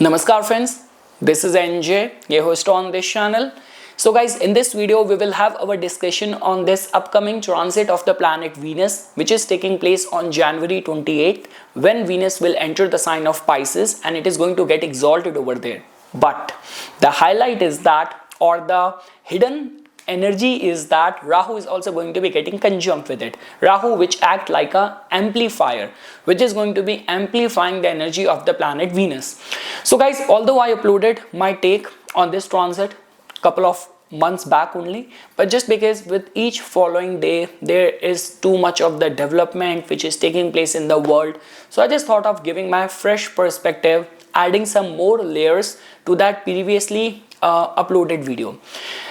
Namaskar friends, this is NJ, your host on this channel. So guys, in this video we will have our discussion on this upcoming transit of the planet Venus, which is taking place on January 28th, when Venus will enter the sign of Pisces and it is going to get exalted over there. But the highlight is that, or the hidden energy is that, Rahu is also going to be getting conjunct with it. Rahu, which act like a amplifier, which is going to be amplifying the energy of the planet Venus. So guys, although I uploaded my take on this transit couple of months back only, but just because with each following day there is too much of the development which is taking place in the world, so I just thought of giving my fresh perspective, adding some more layers to that previously uploaded video.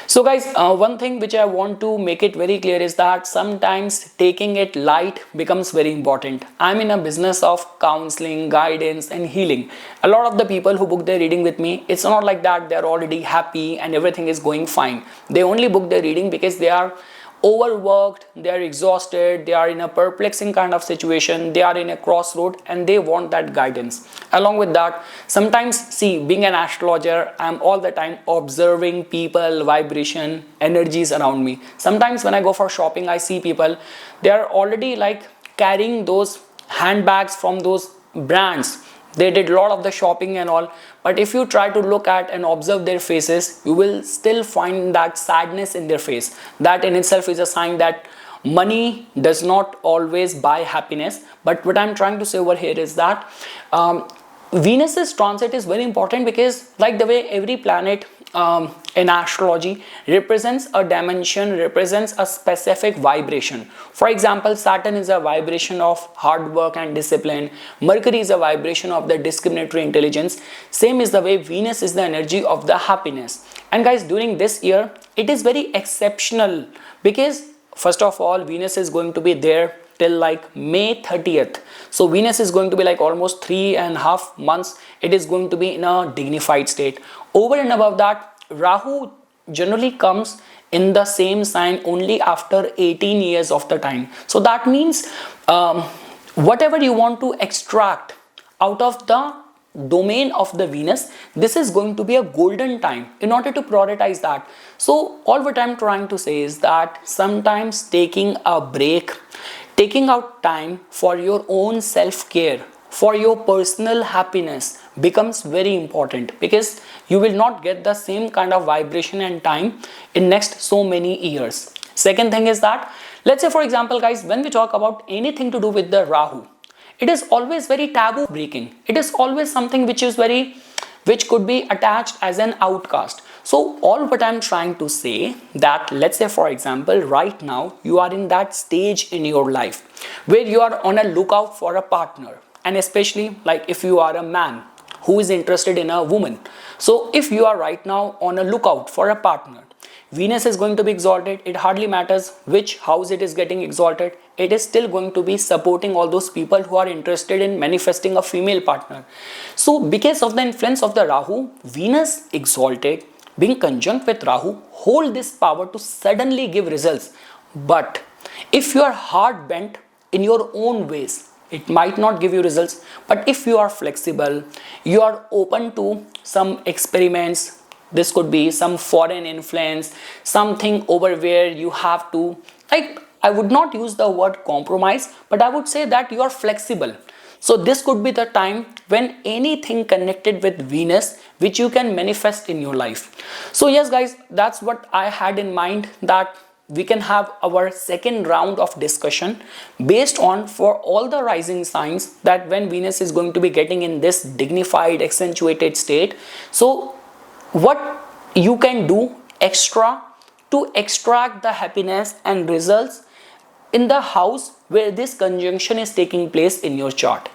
So guys, one thing which I want to make it very clear is that sometimes taking it light becomes very important. I'm in a business of counseling, guidance and healing. A lot of the people who book their reading with me, it's not like that they're already happy and everything is going fine. They only book their reading because they are overworked, they are exhausted, they are in a perplexing kind of situation, they are in a crossroad and they want that guidance. Along with that, sometimes, see, being an astrologer, I'm all the time observing people, vibration, energies around me. Sometimes when I go for shopping, I see people, they are already like carrying those handbags from those brands. They did a lot of the shopping and all, but if you try to look at and observe their faces, you will still find that sadness in their face. That in itself is a sign that money does not always buy happiness. But what I'm trying to say over here is that Venus's transit is very important because, like the way every planet in astrology represents a dimension, represents a specific vibration. For example, Saturn is a vibration of hard work and discipline. Mercury is a vibration of the discriminatory intelligence. Same is the way Venus is the energy of the happiness. And guys, during this year, it is very exceptional because first of all, Venus is going to be there till like May 30th. So Venus is going to be like almost 3.5 months. It is going to be in a dignified state. Over and above that, Rahu generally comes in the same sign only after 18 years of the time. So that means whatever you want to extract out of the domain of the Venus, this is going to be a golden time in order to prioritize that. So all what I'm trying to say is that sometimes taking a break, taking out time for your own self-care, for your personal happiness becomes very important, because you will not get the same kind of vibration and time in next so many years. Second thing is that, let's say for example guys, when we talk about anything to do with the Rahu, it is always very taboo breaking. It is always something which could be attached as an outcast. So all what I'm trying to say that, let's say for example, right now you are in that stage in your life where you are on a lookout for a partner, and especially like if you are a man who is interested in a woman. So if you are right now on a lookout for a partner, Venus is going to be exalted. It hardly matters which house it is getting exalted. It is still going to be supporting all those people who are interested in manifesting a female partner. So because of the influence of the Rahu, Venus exalted, being conjunct with Rahu, hold this power to suddenly give results. But if you are hard bent in your own ways, it might not give you results. But if you are flexible, you are open to some experiments. This could be some foreign influence, something over where you have to, like, I would not use the word compromise, but I would say that you are flexible. So this could be the time when anything connected with Venus, which you can manifest in your life. So yes guys, that's what I had in mind, that we can have our second round of discussion based on, for all the rising signs, that when Venus is going to be getting in this dignified, accentuated state. So what you can do extra to extract the happiness and results in the house where this conjunction is taking place in your chart.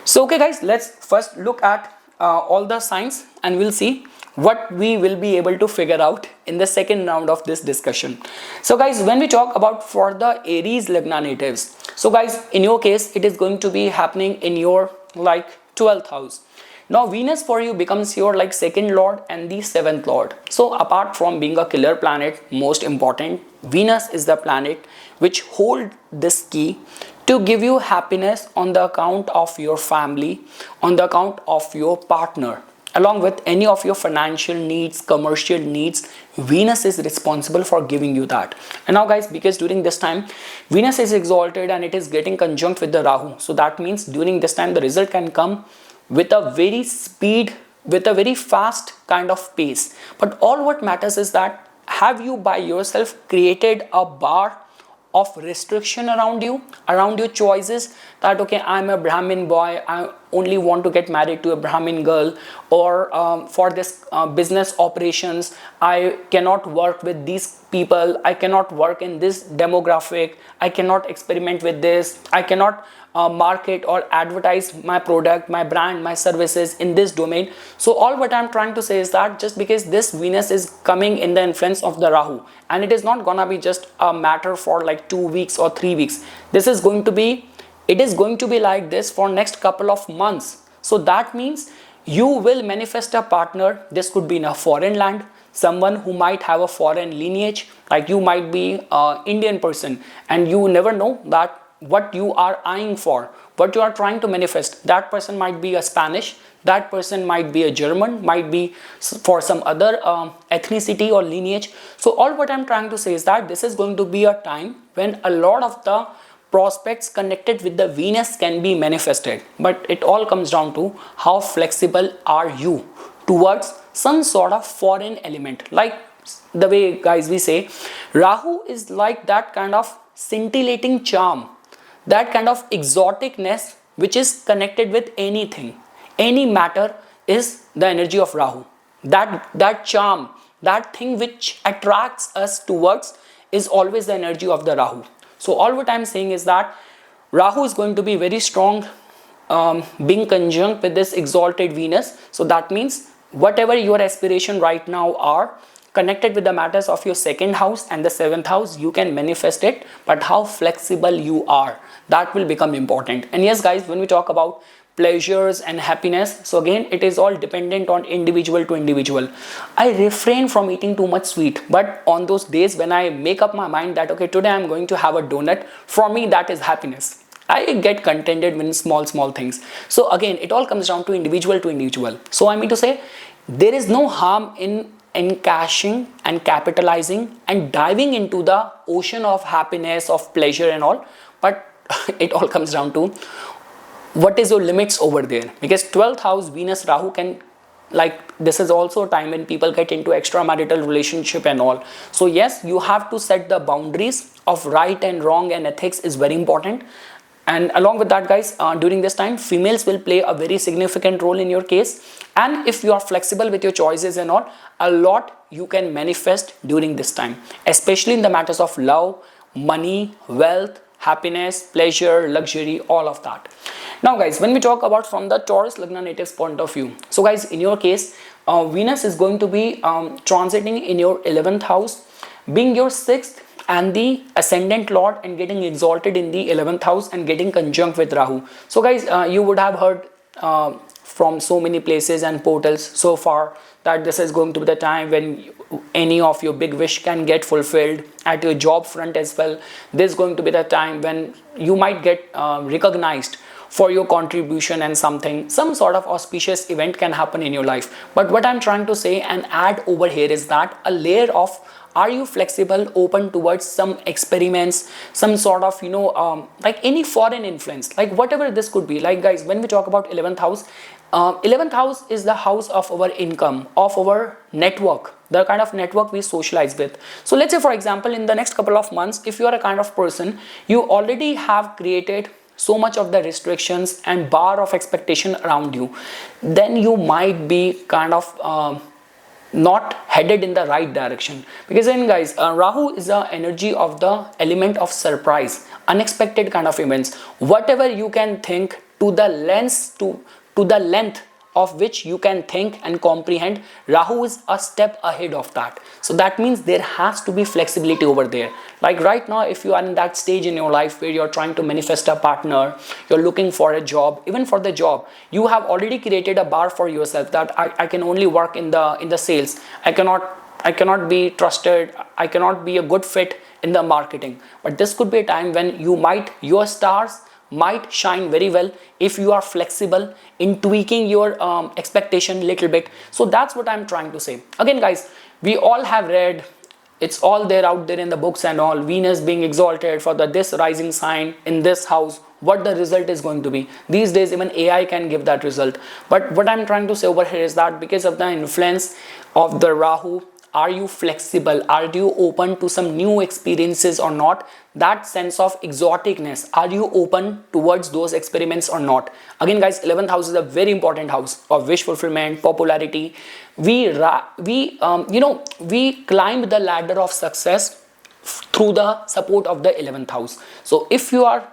So okay guys, let's first look at all the signs and we'll see what we will be able to figure out in the second round of this discussion. So guys, when we talk about for the Aries Lagna natives, so guys, in your case it is going to be happening in your like 12th house. Now Venus for you becomes your like second lord and the seventh lord. So apart from being a killer planet, most important, Venus is the planet which hold this key to give you happiness on the account of your family, on the account of your partner. along with any of your financial needs, commercial needs. Venus is responsible for giving you that. And now guys, because during this time Venus is exalted and it is getting conjunct with the Rahu, so that means during this time the result can come with a very speed, with a very fast kind of pace. But all what matters is that have you by yourself created a bar of restriction around you, around your choices, that okay, I'm a Brahmin boy, I only want to get married to a Brahmin girl, or for this business operations I cannot work with these people, I cannot work in this demographic, I cannot experiment with this, I cannot market or advertise my product, my brand, my services in this domain. So all what I'm trying to say is that just because this Venus is coming in the influence of the Rahu, and it is not gonna be just a matter for like 2 weeks or 3 weeks, this is going to be, it is going to be like this for next couple of months. So that means you will manifest a partner. This could be in a foreign land, someone who might have a foreign lineage, like you might be an Indian person and you never know that what you are eyeing for, what you are trying to manifest. That person might be a Spanish, that person might be a German, might be for some other ethnicity or lineage. So all what I'm trying to say is that this is going to be a time when a lot of the prospects connected with the Venus can be manifested. But it all comes down to how flexible are you towards some sort of foreign element. Like the way guys we say, Rahu is like that kind of scintillating charm, that kind of exoticness which is connected with anything, any matter is the energy of Rahu. That charm, that thing which attracts us towards is always the energy of the Rahu. So all what I'm saying is that Rahu is going to be very strong, being conjunct with this exalted Venus. So that means whatever your aspiration right now are connected with the matters of your second house and the seventh house, you can manifest it. But how flexible you are, that will become important. And yes guys, when we talk about pleasures and happiness, so again it is all dependent on individual to individual. I refrain from eating too much sweet, but on those days when I make up my mind that okay, today I'm going to have a donut, for me that is happiness. I get contented with small things. So again, it all comes down to individual to individual. So I mean to say, there is no harm in encashing and capitalizing and diving into the ocean of happiness, of pleasure and all, but it all comes down to what is your limits over there. Because 12th house Venus Rahu can, like, this is also a time when people get into extramarital relationship and all. So yes, you have to set the boundaries of right and wrong, and ethics is very important. And along with that guys, during this time females will play a very significant role in your case. And if you are flexible with your choices and all, a lot you can manifest during this time, especially in the matters of love, money, wealth, happiness, pleasure, luxury, all of that. Now guys, when we talk about from the Taurus Lagna natives point of view, so guys, in your case, Venus is going to be transiting in your 11th house, being your 6th and the ascendant lord, and getting exalted in the 11th house and getting conjunct with Rahu. So guys, you would have heard from so many places and portals so far that this is going to be the time when any of your big wish can get fulfilled. At your job front as well, this is going to be the time when you might get recognized for your contribution, and some sort of auspicious event can happen in your life. But what I'm trying to say and add over here is that a layer of, are you flexible, open towards some experiments, some sort of, you know, like any foreign influence, like whatever this could be. Like guys, when we talk about 11th house, 11th house is the house of our income, of our network, the kind of network we socialize with. So let's say for example, in the next couple of months, if you are a kind of person, you already have created so much of the restrictions and bar of expectation around you, then you might be kind of not headed in the right direction. Because then guys, Rahu is the energy of the element of surprise, unexpected kind of events. Whatever you can think, to the length of which you can think and comprehend, Rahu is a step ahead of that. So that means there has to be flexibility over there. Like right now, if you are in that stage in your life where you're trying to manifest a partner, you're looking for a job, even for the job, you have already created a bar for yourself that I can only work in the sales. I cannot be trusted. I cannot be a good fit in the marketing. But this could be a time when you might, your stars might shine very well if you are flexible in tweaking your expectation little bit. So that's what I'm trying to say. Again guys, we all have read, it's all there out there in the books and all, Venus being exalted for the this rising sign in this house, what the result is going to be. These days even AI can give that result. But what I'm trying to say over here is that because of the influence of the Rahu, are you flexible? Are you open to some new experiences or not? That sense of exoticness, are you open towards those experiments or not? Again guys, 11th house is a very important house of wish fulfillment, popularity. We climb the ladder of success through the support of the 11th house. So if you are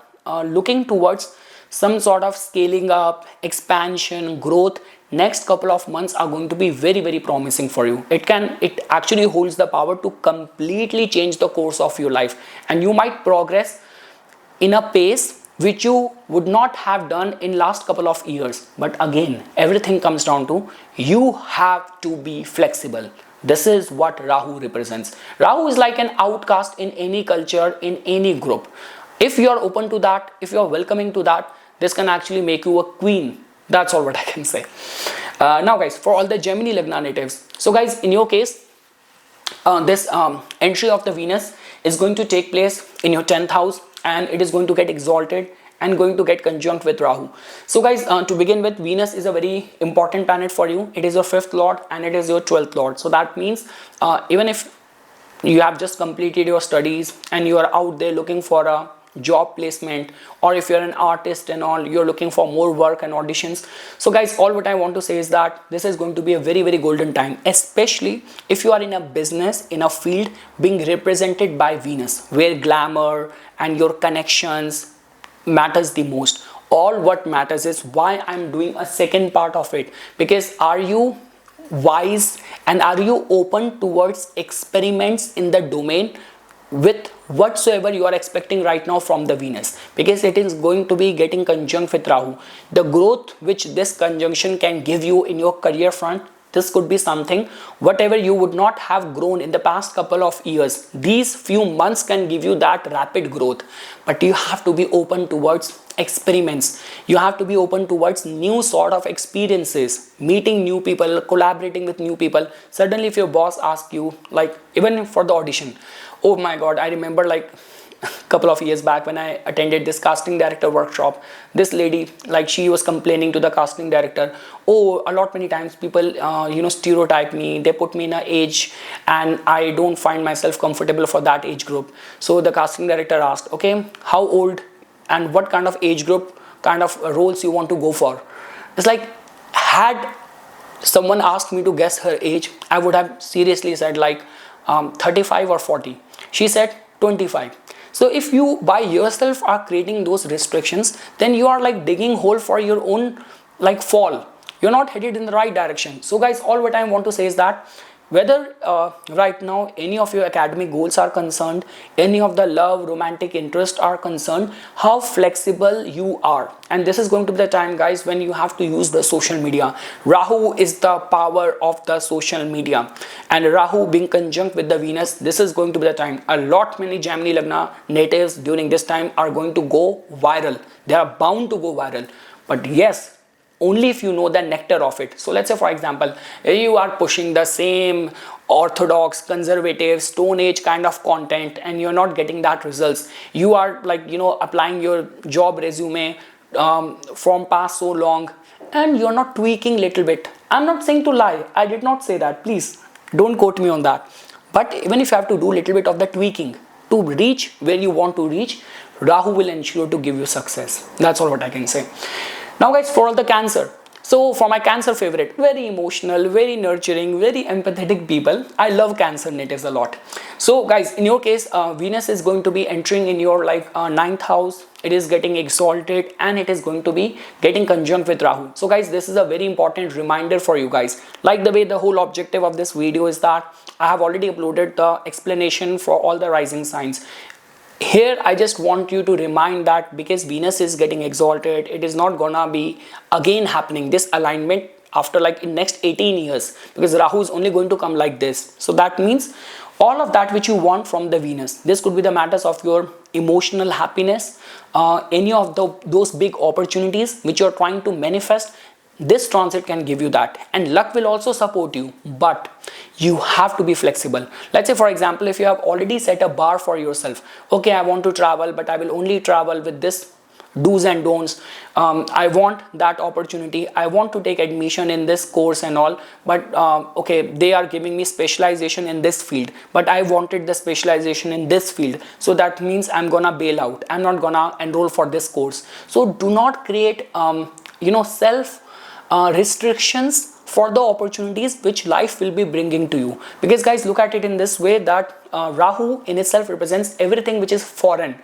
looking towards some sort of scaling up, expansion, growth, next couple of months are going to be very, very promising for you. It actually holds the power to completely change the course of your life, and you might progress in a pace which you would not have done in last couple of years. But again, everything comes down to you have to be flexible. This is what Rahu represents. Rahu is like an outcast in any culture, in any group. If you are open to that, if you are welcoming to that, this can actually make you a queen. That's all what I can say. Now guys, for all the Gemini Lagna natives, so guys, in your case, this entry of the Venus is going to take place in your 10th house, and it is going to get exalted and going to get conjunct with Rahu. So guys, to begin with, Venus is a very important planet for you. It is your 5th lord and it is your 12th lord. So that means even if you have just completed your studies and you are out there looking for a job placement, or if you're an artist and all, you're looking for more work and auditions. So guys, all what I want to say is that this is going to be a very, very golden time, especially if you are in a business, in a field being represented by Venus, where glamour and your connections matters the most. All what matters is why I'm doing a second part of it, because are you wise and are you open towards experiments in the domain with whatsoever you are expecting right now from the Venus, because it is going to be getting conjunct with Rahu. The growth which this conjunction can give you in your career front, this could be something whatever you would not have grown in the past couple of years, these few months can give you that rapid growth. But you have to be open towards experiments. You have to be open towards new sort of experiences, meeting new people, collaborating with new people. Suddenly if your boss asks you, like even for the audition, oh my god, I remember like a couple of years back when I attended this casting director workshop, this lady, like she was complaining to the casting director, oh, a lot many times people stereotype me, they put me in an age and I don't find myself comfortable for that age group. So the casting director asked, okay, how old and what kind of age group, kind of roles you want to go for. It's like, had someone asked me to guess her age, I would have seriously said like 35 or 40. She said 25. So if you by yourself are creating those restrictions, then you are like digging hole for your own like fall. You're not headed in the right direction. So guys, all what I want to say is that whether right now any of your academic goals are concerned, any of the love, romantic interest are concerned, how flexible you are. And this is going to be the time guys when you have to use the social media. Rahu is the power of the social media, and Rahu being conjunct with the Venus, this is going to be the time. A lot many Gemini Lagna natives during this time are going to go viral. They are bound to go viral. But yes, only if you know the nectar of it. So let's say for example, you are pushing the same orthodox, conservative, stone age kind of content and you're not getting that results. You are like, applying your job resume from past so long and you're not tweaking little bit. I'm not saying to lie. I did not say that. Please don't quote me on that. But even if you have to do little bit of the tweaking to reach where you want to reach, Rahu will ensure to give you success. That's all what I can say. Now guys, for all the Cancer, so for my Cancer favorite, very emotional, very nurturing, very empathetic people, I love Cancer natives a lot. So guys, in your case, Venus is going to be entering in your like 9th house. It is getting exalted and it is going to be getting conjunct with Rahu. So guys, this is a very important reminder for you guys. Like the way the whole objective of this video is that I have already uploaded the explanation for all the rising signs. Here I just want you to remind that because Venus is getting exalted, it is not gonna be again happening. This alignment after like in next 18 years, because Rahu is only going to come like this. So that means all of that which you want from the Venus, this could be the matters of your emotional happiness, any of those big opportunities which you're trying to manifest, this transit can give you that. And luck will also support you, but you have to be flexible. Let's say for example, if you have already set a bar for yourself, okay, I want to travel, but I will only travel with this do's and don'ts. I want that opportunity, I want to take admission in this course and all, but okay, they are giving me specialization in this field, but I wanted the specialization in this field, so that means I'm gonna bail out, I'm not gonna enroll for this course. So do not create self restrictions for the opportunities which life will be bringing to you. Because guys, look at it in this way, that Rahu in itself represents everything which is foreign,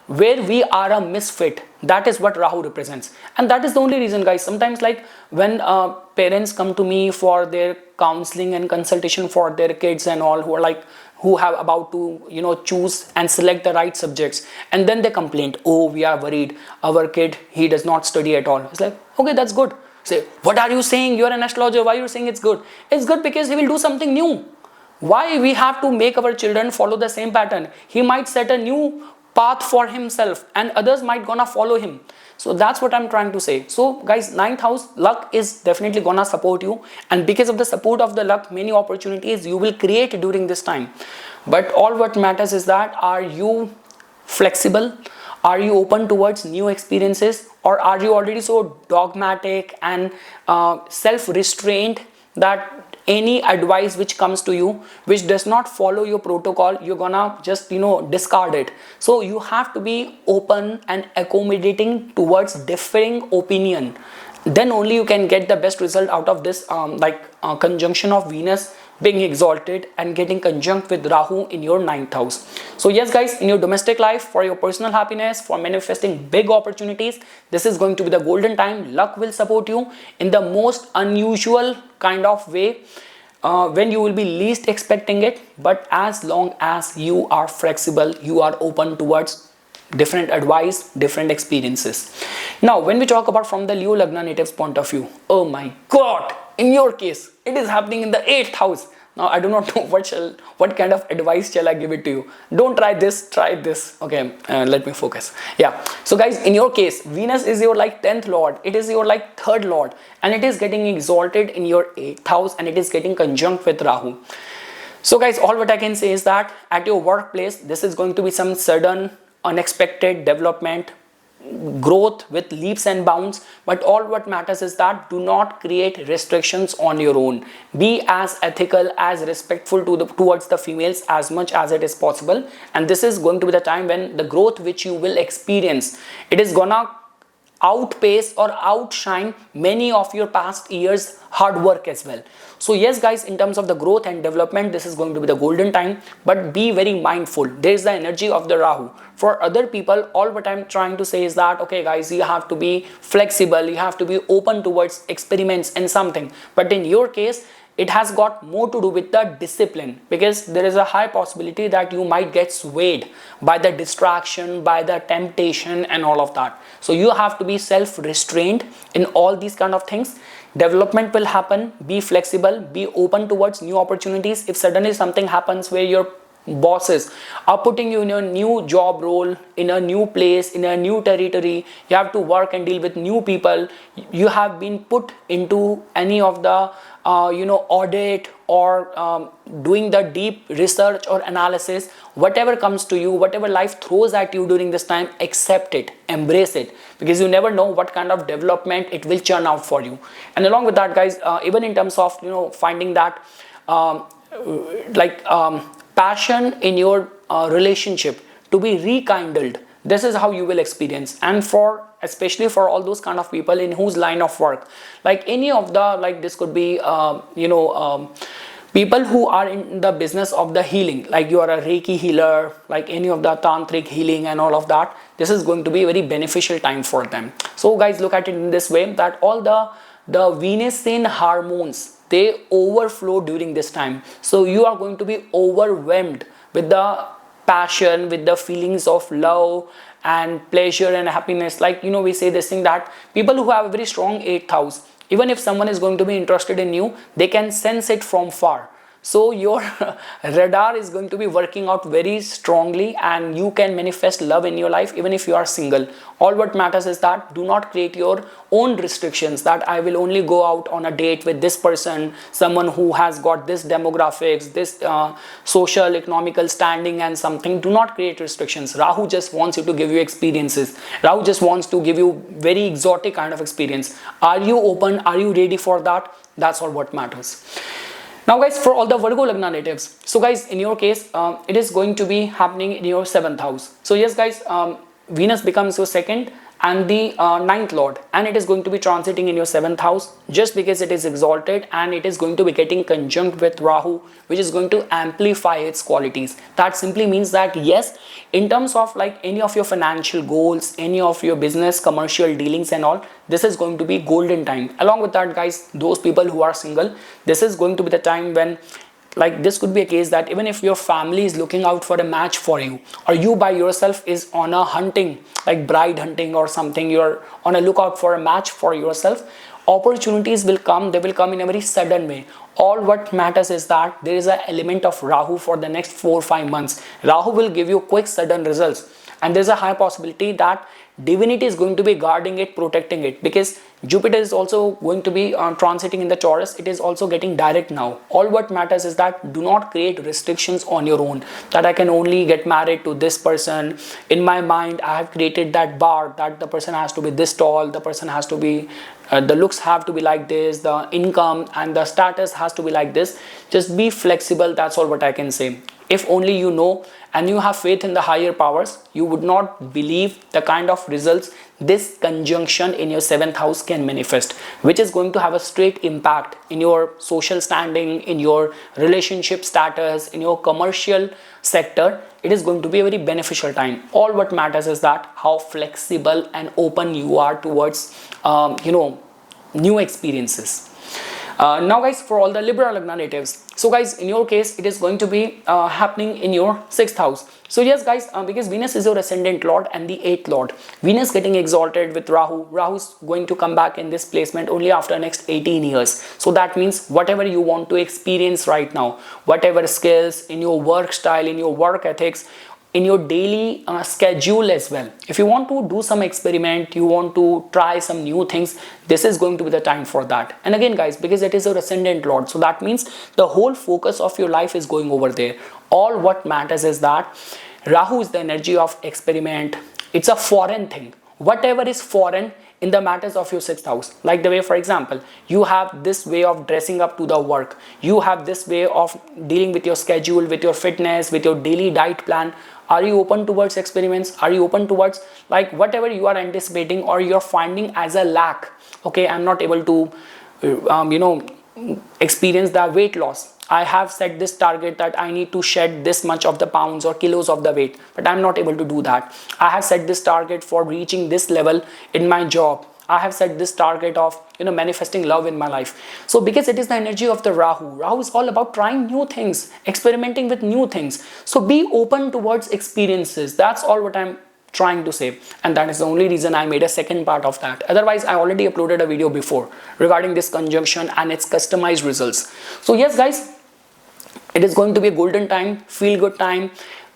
where we are a misfit. That is what Rahu represents, and that is the only reason, guys. Sometimes like when parents come to me for their counseling and consultation for their kids and all, who have about to choose and select the right subjects, and then they complain, oh, we are worried, our kid, he does not study at all. It's like, okay, that's good. Say, what are you saying? You're an astrologer, why are you saying it's good? It's good because he will do something new. Why we have to make our children follow the same pattern? He might set a new path for himself and others might gonna follow him. So that's what I'm trying to say. So guys, 9th house, luck is definitely gonna support you, and because of the support of the luck, many opportunities you will create during this time. But all what matters is that, are you flexible? Are you open towards new experiences, or are you already so dogmatic and self-restrained that any advice which comes to you which does not follow your protocol, you're gonna just discard it? So you have to be open and accommodating towards differing opinion, then only you can get the best result out of this conjunction of Venus being exalted and getting conjunct with Rahu in your 9th house. So yes guys, in your domestic life, for your personal happiness, for manifesting big opportunities, this is going to be the golden time. Luck will support you in the most unusual kind of way, when you will be least expecting it. But as long as you are flexible, you are open towards different advice, different experiences. Now when we talk about from the Leo Lagna natives point of view, oh my god, in your case it is happening in the 8th house. Now I do not know what kind of advice shall I give it to you. Don't try this, try this. Okay, let me focus. Yeah, so guys, in your case, Venus is your 10th lord, it is your 3rd lord, and it is getting exalted in your 8th house, and it is getting conjunct with Rahu. So guys, all what I can say is that at your workplace, this is going to be some sudden unexpected development, growth with leaps and bounds. But all what matters is that, do not create restrictions on your own. Be as ethical, as respectful towards the females as much as it is possible. And this is going to be the time when the growth which you will experience, it is gonna outpace or outshine many of your past years hard work as well. So yes guys, in terms of the growth and development, this is going to be the golden time, but be very mindful. There is the energy of the Rahu. For other people, all what I'm trying to say is that, okay guys, you have to be flexible, you have to be open towards experiments and something. But in your case, it has got more to do with the discipline, because there is a high possibility that you might get swayed by the distraction, by the temptation and all of that. So you have to be self-restrained in all these kind of things. Development will happen. Be flexible, be open towards new opportunities. If suddenly something happens where your bosses are putting you in a new job role, in a new place, in a new territory, you have to work and deal with new people, you have been put into any of the audit or doing the deep research or analysis, whatever comes to you, whatever life throws at you during this time, accept it, embrace it, because you never know what kind of development it will churn out for you. And along with that guys, even in terms of finding that passion in your relationship to be rekindled, this is how you will experience. And especially for all those kind of people in whose line of work, like any of the this could be people who are in the business of the healing, like you are a Reiki healer, like any of the tantric healing and all of that, this is going to be a very beneficial time for them. So guys, look at it in this way, that all the Venusian hormones, they overflow during this time. So you are going to be overwhelmed with the passion, with the feelings of love and pleasure and happiness. We say this thing that people who have a very strong 8th house Even if someone is going to be interested in you, they can sense it from far. So your radar is going to be working out very strongly, and you can manifest love in your life even if you are single. All what matters is that do not create your own restrictions, that I will only go out on a date with this person, someone who has got this demographics, this social economical standing and something. Do not create restrictions. Rahu just wants you to give you experiences. Rahu just wants to give you very exotic kind of experience. Are you open? Are you ready for that? That's all what matters. Now guys, for all the Virgo Lagna natives, so guys, in your case, it is going to be happening in your 7th house. So yes guys, Venus becomes your second and the ninth lord, and it is going to be transiting in your 7th house, just because it is exalted, and it is going to be getting conjunct with Rahu, which is going to amplify its qualities. That simply means that yes, in terms of like any of your financial goals, any of your business commercial dealings and all, this is going to be golden time. Along with that guys, those people who are single, this is going to be the time when, like, this could be a case that even if your family is looking out for a match for you, or you by yourself is on a hunting, like bride hunting or something, you're on a lookout for a match for yourself, opportunities will come. They will come in a very sudden way. All what matters is that there is an element of Rahu for the next 4 or 5 months. Rahu will give you quick sudden results, and there's a high possibility that divinity is going to be guarding it, protecting it, because Jupiter is also going to be transiting in the Taurus. It is also getting direct now. All what matters is that do not create restrictions on your own, that I can only get married to this person. In my mind, I have created that bar, that the person has to be this tall, the person has to be the looks have to be like this, the income and the status has to be like this. Just be flexible. That's all what I can say. If only you know and you have faith in the higher powers, you would not believe the kind of results this conjunction in your 7th house can manifest, which is going to have a straight impact in your social standing, in your relationship status, in your commercial sector. It is going to be a very beneficial time. All what matters is that how flexible and open you are towards new experiences. Now guys, for all the Libra Lagna natives, so guys, in your case, it is going to be happening in your 6th house. So yes guys, because Venus is your ascendant lord and the 8th lord, Venus getting exalted with Rahu. Rahu is going to come back in this placement only after next 18 years. So that means whatever you want to experience right now, whatever skills in your work style, in your work ethics, in your daily schedule as well, if you want to do some experiment, you want to try some new things, this is going to be the time for that. And again guys, because it is your ascendant lord, so that means the whole focus of your life is going over there. All what matters is that Rahu is the energy of experiment. It's a foreign thing. Whatever is foreign in the matters of your 6th house, like the way, for example, you have this way of dressing up to the work, you have this way of dealing with your schedule, with your fitness, with your daily diet plan. Are you open towards experiments? Are you open towards like whatever you are anticipating or you're finding as a lack? Okay, I'm not able to experience the weight loss. I have set this target that I need to shed this much of the pounds or kilos of the weight, but I'm not able to do that. I have set this target for reaching this level in my job. I have set this target of manifesting love in my life. So because it is the energy of the Rahu is all about trying new things, experimenting with new things. So be open towards experiences. That's all what I'm trying to say, and that is the only reason I made a second part of that. Otherwise, I already uploaded a video before regarding this conjunction and its customized results. So yes guys, it is going to be a golden time, feel good time.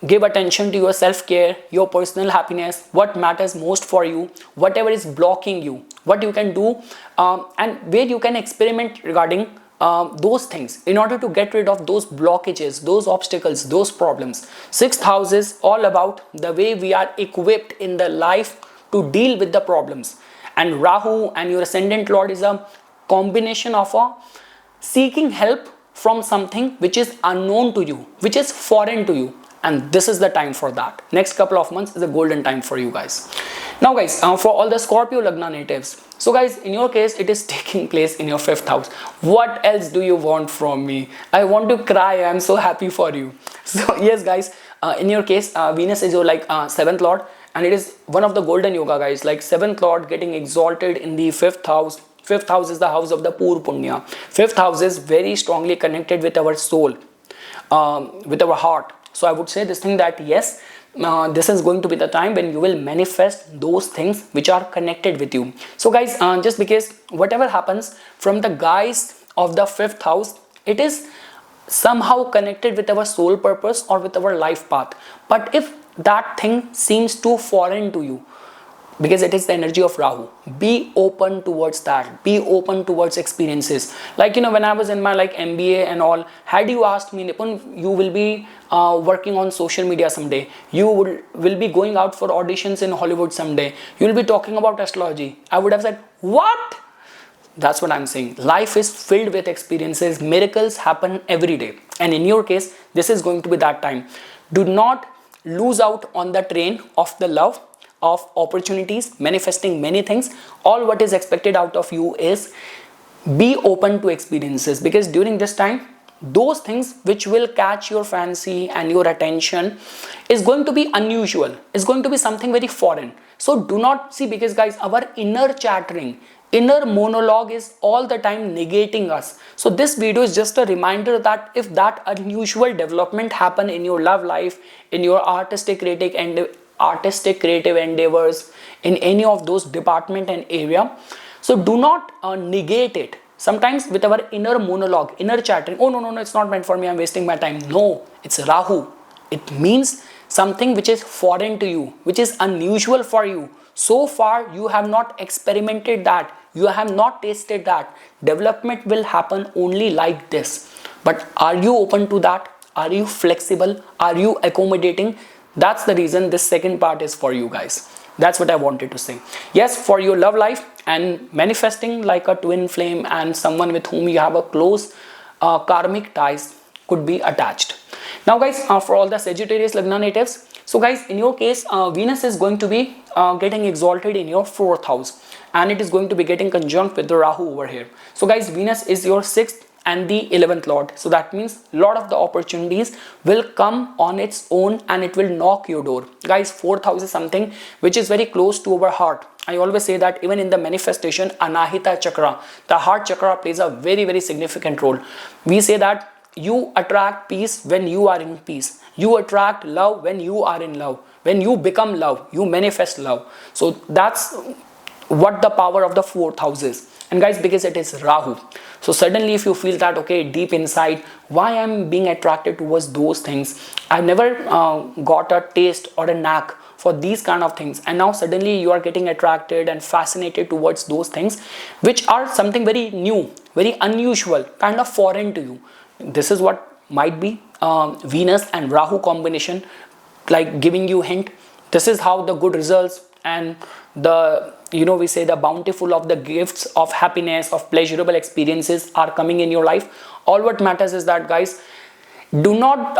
Give attention to your self-care, your personal happiness, what matters most for you, whatever is blocking you, what you can do, and where you can experiment regarding those things in order to get rid of those blockages, those obstacles, those problems. 6th house is all about the way we are equipped in the life to deal with the problems. And Rahu and your ascendant lord is a combination of a seeking help from something which is unknown to you, which is foreign to you. And this is the time for that. Next couple of months is a golden time for you guys. Now guys, for all the Scorpio Lagna natives, so guys, in your case, it is taking place in your 5th house. What else do you want from me? I want to cry. I'm so happy for you. So yes guys, in your case, Venus is your 7th lord, and it is one of the golden yoga guys, like 7th lord getting exalted in the 5th house. 5th house is the house of the Pur Punya. 5th house is very strongly connected with our soul, with our heart. So I would say this thing that yes, this is going to be the time when you will manifest those things which are connected with you. So guys, just because whatever happens from the guys of the fifth house, it is somehow connected with our soul purpose or with our life path. But if that thing seems too foreign to you, because it is the energy of Rahu, be open towards that, be open towards experiences. Like, when I was in my like MBA and all, had you asked me, Nipun, you will be working on social media someday, you will be going out for auditions in Hollywood someday, you will be talking about astrology, I would have said, what? That's what I'm saying. Life is filled with experiences. Miracles happen every day. And in your case, this is going to be that time. Do not lose out on the train of the love, of opportunities, manifesting many things. All what is expected out of you is be open to experiences, because during this time, those things which will catch your fancy and your attention is going to be unusual, is going to be something very foreign. So do not see, because guys, our inner chattering, inner monologue is all the time negating us. So this video is just a reminder that if that unusual development happen in your love life, in your artistic creative endeavors, in any of those department and area, so do not negate it. Sometimes with our inner monologue, inner chattering, oh no, it's not meant for me, I'm wasting my time. No, it's Rahu. It means something which is foreign to you, which is unusual for you. So far you have not experimented that, you have not tasted that. Development will happen only like this. But are you open to that? Are you flexible? Are you accommodating? That's the reason this second part is for you guys. That's what I wanted to say. Yes, for your love life and manifesting like a twin flame and someone with whom you have a close karmic ties could be attached. Now guys, for all the Sagittarius Lagna natives, so guys, in your case, Venus is going to be getting exalted in your 4th house, and it is going to be getting conjunct with the Rahu over here. So guys, Venus is your 6th and the 11th lord. So that means a lot of the opportunities will come on its own and it will knock your door. Guys, 4th house is something which is very close to our heart. I always say that even in the manifestation, Anahita Chakra, the heart chakra plays a very, very significant role. We say that you attract peace when you are in peace. You attract love when you are in love. When you become love, you manifest love. So that's what the power of the 4th house is. And guys, because it is Rahu, so suddenly if you feel that, okay, deep inside, why I'm being attracted towards those things, I've never got a taste or a knack for these kind of things, and now suddenly you are getting attracted and fascinated towards those things which are something very new, very unusual, kind of foreign to you. This is what might be Venus and Rahu combination, like giving you hint. This is how the good results and the, we say the bountiful of the gifts of happiness, of pleasurable experiences are coming in your life. All what matters is that, guys, do not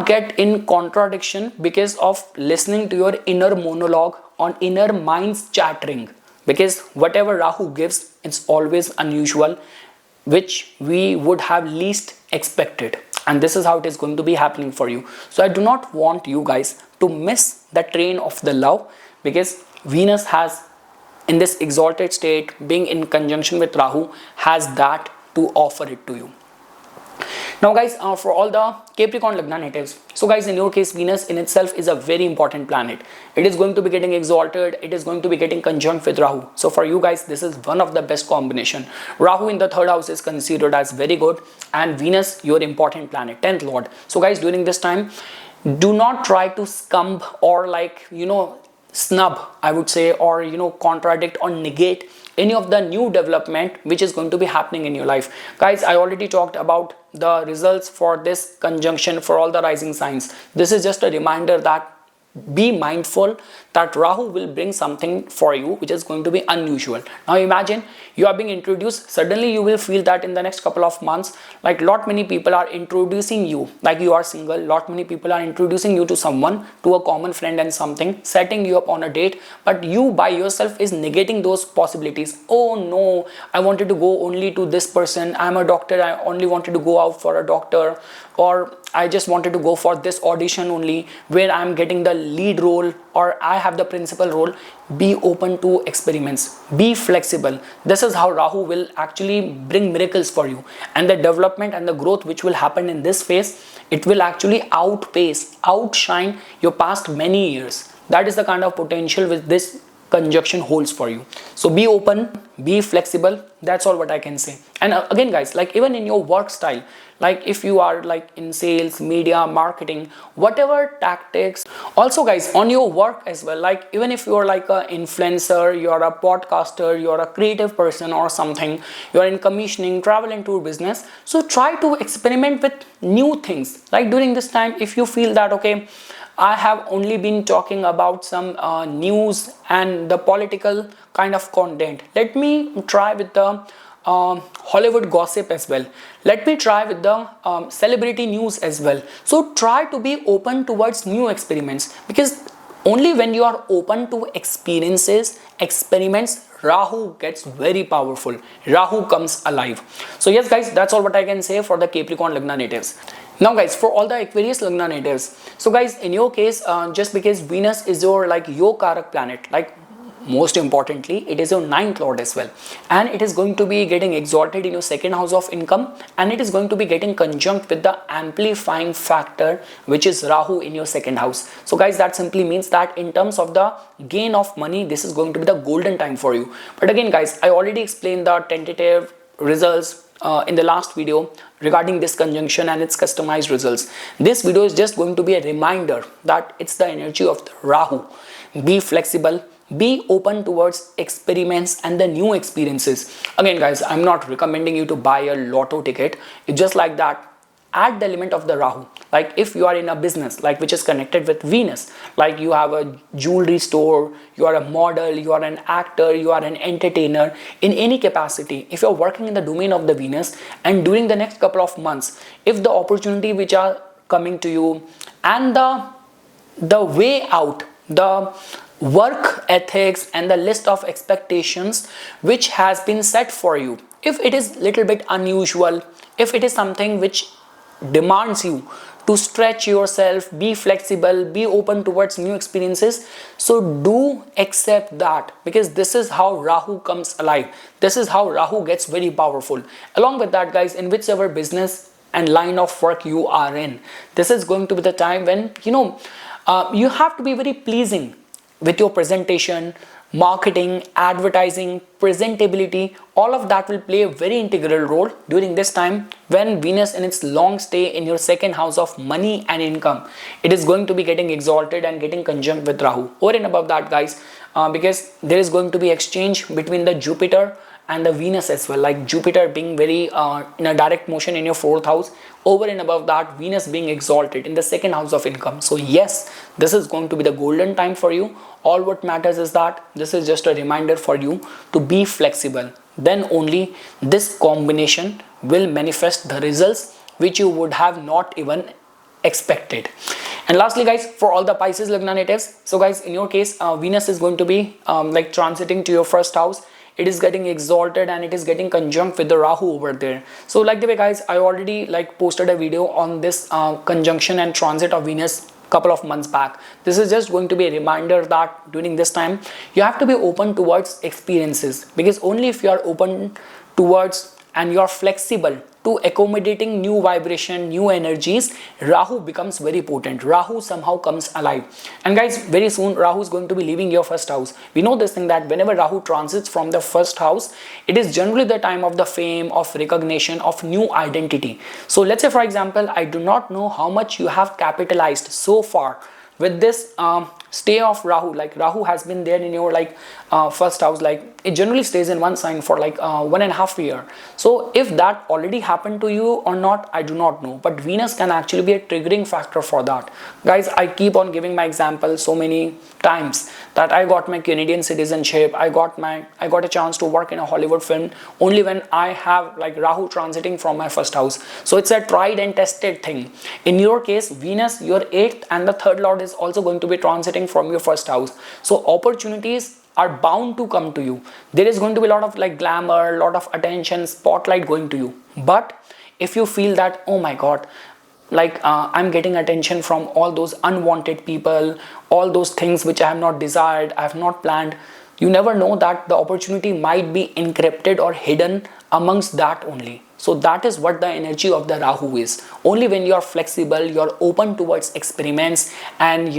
get in contradiction because of listening to your inner monologue on inner mind's chattering, because whatever Rahu gives, it's always unusual, which we would have least expected, and this is how it is going to be happening for you. So I do not want you guys to miss the train of the love, because Venus has, in this exalted state, being in conjunction with Rahu, has that to offer it to you. Now guys, for all the Capricorn Lagna natives, so guys, in your case, Venus in itself is a very important planet. It is going to be getting exalted, it is going to be getting conjunct with Rahu. So for you guys, this is one of the best combination. Rahu in the 3rd house is considered as very good, and Venus, your important planet, 10th lord. So guys, during this time, do not try to scump or snub, I would say, or contradict or negate any of the new development which is going to be happening in your life. Guys, I already talked about the results for this conjunction for all the rising signs. This is just a reminder that be mindful that Rahu will bring something for you which is going to be unusual. Now imagine you are being introduced, suddenly you will feel that in the next couple of months, like lot many people are introducing you, like you are single, lot many people are introducing you to someone, to a common friend and something, setting you up on a date, but you by yourself is negating those possibilities. Oh no, I wanted to go only to this person, I'm a doctor, I only wanted to go out for a doctor, or I just wanted to go for this audition only where I'm getting the lead role or I have the principal role, be open to experiments, be flexible. This is how Rahu will actually bring miracles for you, and the development and the growth which will happen in this phase, it will actually outshine your past many years. That is the kind of potential which this conjunction holds for you. So be open, be flexible. That's all what I can say. And again guys, like even in your work style, like if you are like in sales, media, marketing, whatever tactics, also guys on your work as well, like even if you are like an influencer, you are a podcaster, you are a creative person or something, you are in commissioning, travel and tour business, so try to experiment with new things. Like during this time, if you feel that okay, I have only been talking about some news and the political kind of content, let me try with the Hollywood gossip as well. Let me try with the celebrity news as well. So try to be open towards new experiments, because only when you are open to experiences, experiments, Rahu gets very powerful. Rahu comes alive. So yes guys, that's all what I can say for the Capricorn Lagna natives. Now guys, for all the Aquarius Lagna natives, so guys in your case, just because Venus is your like your Karak planet, like most importantly it is your ninth lord as well, and it is going to be getting exalted in your second house of income, and it is going to be getting conjunct with the amplifying factor which is Rahu in your second house. So guys, that simply means that in terms of the gain of money, this is going to be the golden time for you. But again guys, I already explained the tentative results in the last video regarding this conjunction and its customized results. This video is just going to be a reminder that it's the energy of the Rahu. Be flexible, be open towards experiments and the new experiences. Again guys, I'm not recommending you to buy a lotto ticket. It's just like that, add the element of the Rahu. Like if you are in a business like which is connected with Venus, like you have a jewelry store, you are a model, you are an actor, you are an entertainer, in any capacity, if you're working in the domain of the Venus, and during the next couple of months, if the opportunity which are coming to you and the way out, the work ethics and the list of expectations which has been set for you, if it is little bit unusual, if it is something which demands you to stretch yourself, be flexible, be open towards new experiences, so do accept that, because this is how Rahu comes alive. This is how Rahu gets very powerful. Along with that guys, in whichever business and line of work you are in, this is going to be the time when you have to be very pleasing with your presentation, marketing, advertising, presentability. All of that will play a very integral role during this time when Venus in its long stay in your second house of money and income, it is going to be getting exalted and getting conjunct with Rahu. Over and above that guys, because there is going to be exchange between the Jupiter and the Venus as well, like Jupiter being very in a direct motion in your fourth house, over and above that Venus being exalted in the second house of income. So yes, this is going to be the golden time for you. All what matters is that this is just a reminder for you to be flexible. Then only this combination will manifest the results which you would have not even expected. And lastly guys, for all the Pisces Lagna natives, so guys in your case, Venus is going to be like transiting to your first house. It is getting exalted and it is getting conjunct with the Rahu over there. So like the way guys, I already like posted a video on this conjunction and transit of Venus couple of months back. This is just going to be a reminder that during this time you have to be open towards experiences, because only if you are open towards and you are flexible to accommodating new vibration, new energies, Rahu becomes very potent. Rahu somehow comes alive. And guys, very soon Rahu is going to be leaving your first house. We know this thing that whenever Rahu transits from the first house, it is generally the time of the fame, of recognition, of new identity. So let's say for example, I do not know how much you have capitalized so far with this stay of Rahu. Like Rahu has been there in your like first house, like it generally stays in one sign for like 1.5 years. So if that already happened to you or not, I do not know, but Venus can actually be a triggering factor for that. Guys, I keep on giving my example so many times that I got my Canadian citizenship, I got a chance to work in a Hollywood film only when I have like Rahu transiting from my first house. So it's a tried and tested thing. In your case, Venus, your 8th and the 3rd lord is also going to be transiting from your first house. So opportunities are bound to come to you. There is going to be a lot of like glamour, a lot of attention, spotlight going to you. But if you feel that, oh my god, like I'm getting attention from all those unwanted people, all those things which I have not desired, I have not planned. You never know that the opportunity might be encrypted or hidden amongst that only. So that is what the energy of the Rahu is. Only when you are flexible, you are open towards experiments and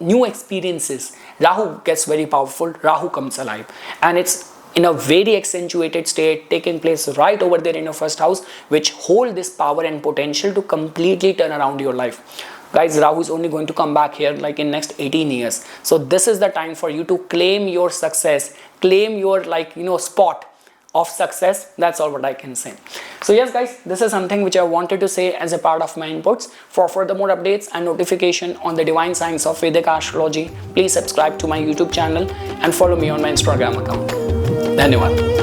new experiences, Rahu gets very powerful, Rahu comes alive, and it's in a very accentuated state taking place right over there in your first house, which hold this power and potential to completely turn around your life. Guys, Rahu is only going to come back here like in next 18 years. So this is the time for you to claim your success, claim your spot of success. That's all what I can say. So yes guys, this is something which I wanted to say as a part of my inputs. For further more updates and notification on the divine science of Vedic astrology, please subscribe to my YouTube channel and follow me on my Instagram account. धन्यवाद.